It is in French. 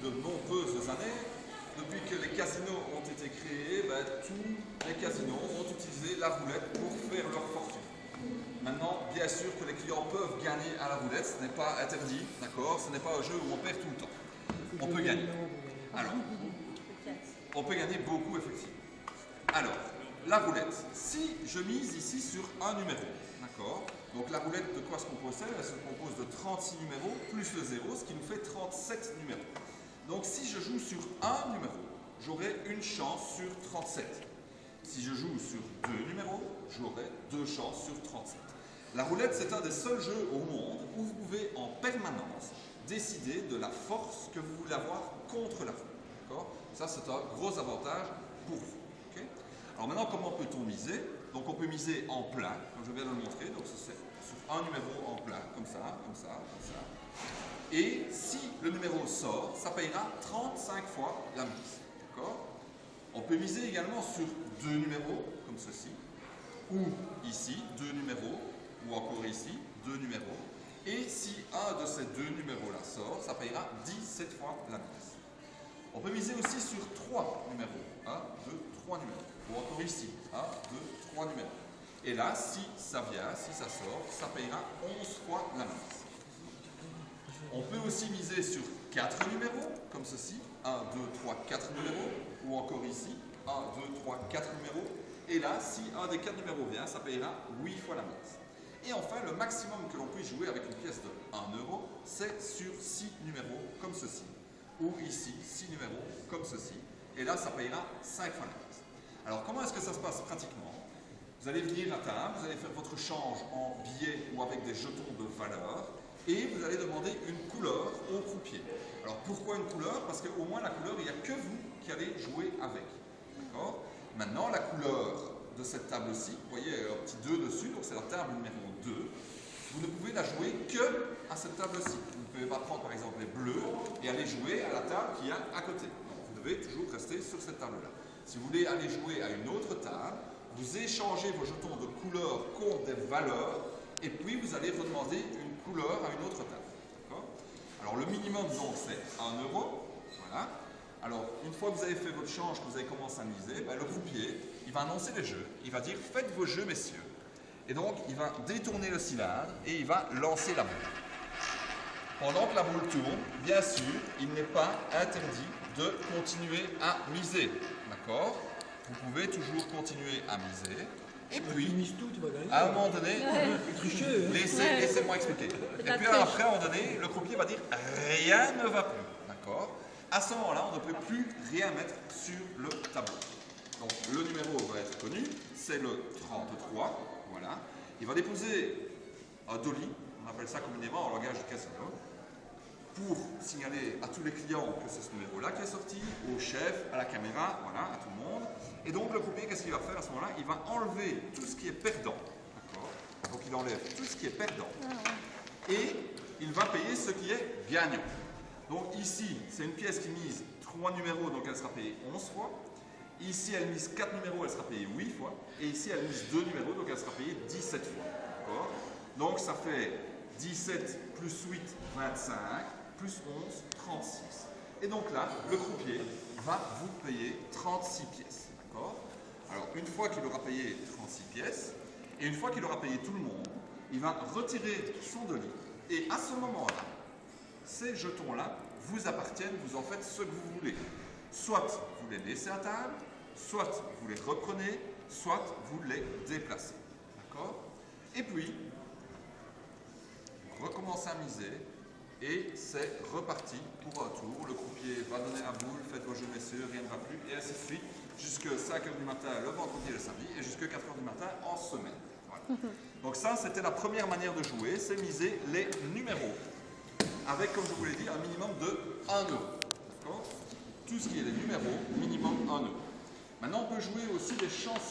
de nombreuses années, depuis que les casinos ont été créés, tous les casinos ont utilisé la roulette pour faire leur fortune. Maintenant, bien sûr que les clients peuvent gagner à la roulette, ce n'est pas interdit, d'accord? Ce n'est pas un jeu où on perd tout le temps. On peut gagner. Alors, on peut gagner beaucoup, effectivement. Alors, la roulette. Si je mise ici sur un numéro, d'accord? Donc la roulette, de quoi se compose-t-elle? Elle se compose de 36 numéros plus le 0, ce qui nous fait 37 numéros. Donc si je joue sur un numéro, j'aurai une chance sur 37. Si je joue sur deux numéros, j'aurai deux chances sur 37. La roulette, c'est un des seuls jeux au monde où vous pouvez en permanence décider de la force que vous voulez avoir contre la roue. Ça, c'est un gros avantage pour vous. Okay? Alors maintenant, comment peut-on miser? Donc on peut miser en plein, comme je viens de le montrer. Donc c'est sur un numéro en plein, comme ça, comme ça, comme ça. Et si le numéro sort, ça payera 35 fois la mise. On peut miser également sur deux numéros, comme ceci, ou ici, deux numéros, ou encore ici, deux numéros. Et si un de ces deux numéros-là sort, ça payera 17 fois la mise. On peut miser aussi sur trois numéros. 1, 2, 3 numéros. Ou encore ici, 1, 2, 3 numéros. Et là, si ça vient, si ça sort, ça payera 11 fois la mise. On peut aussi miser sur 4 numéros, comme ceci. 1, 2, 3, 4 numéros. Ou encore ici, 1, 2, 3, 4 numéros. Et là, si un des 4 numéros vient, ça payera 8 fois la mise. Et enfin, le maximum que l'on peut jouer avec une pièce de 1 euro, c'est sur 6 numéros, comme ceci. Ou ici, 6 numéros, comme ceci. Et là, ça payera 5 fois la mise. Alors, comment est-ce que ça se passe pratiquement? Vous allez venir à table, vous allez faire votre change en billets ou avec des jetons de valeur. Et vous allez demander une couleur au croupier. Alors pourquoi une couleur? Parce qu'au moins la couleur, il n'y a que vous qui allez jouer avec. D'accord? Maintenant, la couleur de cette table-ci, vous voyez un petit 2 dessus, donc c'est la table numéro 2. Vous ne pouvez la jouer que à cette table-ci. Vous ne pouvez pas prendre par exemple les bleus et aller jouer à la table qui est à côté. Donc, vous devez toujours rester sur cette table-là. Si vous voulez aller jouer à une autre table, vous échangez vos jetons de couleur contre des valeurs et puis vous allez redemander une couleur à une autre table. Alors le minimum donc c'est 1 euro. Voilà. Alors une fois que vous avez fait votre change, que vous avez commencé à miser, le croupier il va annoncer les jeux. Il va dire faites vos jeux messieurs. Et donc il va détourner le cylindre et il va lancer la boule. Pendant que la boule tourne, bien sûr, il n'est pas interdit de continuer à miser. D'accord? Vous pouvez toujours continuer à miser. Et puis, à un moment donné, laissez-moi expliquer. Et puis après, à un moment donné, le croupier va dire rien ne va plus. D'accord? À ce moment-là, on ne peut plus rien mettre sur le tableau. Donc le numéro va être connu, c'est le 33. Voilà. Il va déposer un dolly, on appelle ça communément en langage du casino, pour signaler à tous les clients que c'est ce numéro-là qui est sorti, au chef, à la caméra, voilà, à tout le monde. Et donc le croupier, qu'est-ce qu'il va faire à ce moment-là? Il va enlever tout ce qui est perdant. Donc il enlève tout ce qui est perdant. Et il va payer ce qui est gagnant. Donc ici, c'est une pièce qui mise 3 numéros, donc elle sera payée 11 fois. Ici, elle mise 4 numéros, elle sera payée 8 fois. Et ici, elle mise 2 numéros, donc elle sera payée 17 fois. Donc ça fait 17 plus 8, 25. Plus 11, 36. Et donc là, le croupier va vous payer 36 pièces. D'accord? Alors, une fois qu'il aura payé 36 pièces, et une fois qu'il aura payé tout le monde, il va retirer son dolly. Et à ce moment-là, ces jetons-là vous appartiennent, vous en faites ce que vous voulez. Soit vous les laissez à table, soit vous les reprenez, soit vous les déplacez. D'accord? Et puis, vous recommencez à miser. Et c'est reparti pour un tour. Le croupier va donner la boule, faites vos jeux messieurs, rien ne va plus, et ainsi de suite, jusqu'à 5h du matin le vendredi et le samedi, et jusqu'à 4h du matin en semaine. Voilà. Donc ça, c'était la première manière de jouer, c'est miser les numéros, avec, comme je vous l'ai dit, un minimum de 1 euro. Tout ce qui est les numéros, minimum 1 euro. Maintenant, on peut jouer aussi des chansons.